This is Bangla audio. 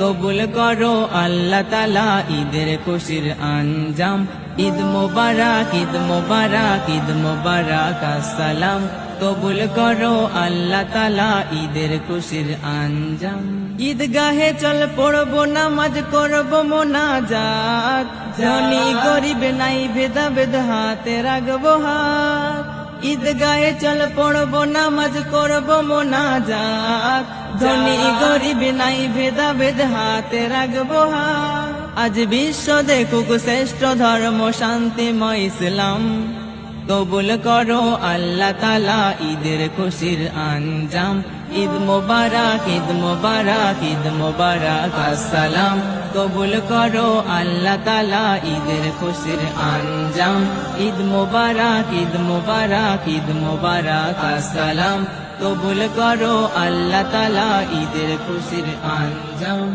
কবুল করো আল্লাহ তাআলা ঈদের খুশির আঞ্জাম। ঈদ মোবারক, ঈদ মোবারক, ঈদ মোবারক আসসালাম। কবুল করো আল্লাহ তাআলা ঈদের খুশির আঞ্জাম। ঈদগাহে চল পড়বো নামাজ করবো মোনাজাত, ধনী গরিব নাই ভেদাভেদ হাতে রাখবো হাত। ঈদগাহে চল পড়বো নামাজ করবো মোনাজাত, ধনী গরিব নাই ভেদাভেদ হাতে রাখবো হাত। আজ বিশ্ব দেখুক শ্রেষ্ঠ ধর্ম শান্তিময় ইসলাম। কবুল করো আল্লাহ তাআলা ঈদের খুশির আঞ্জাম। ঈদ মোবারক, ঈদ মোবারক, ঈদ মোবারক আসসালাম। কবুল করো আল্লাহ তাআলা ঈদের খুশির আঞ্জাম। ঈদ মোবারক, ঈদ মোবারক, ঈদ মোবারক আসসালাম। কবুল করো আল্লাহ তাআলা ঈদের খুশির আঞ্জাম।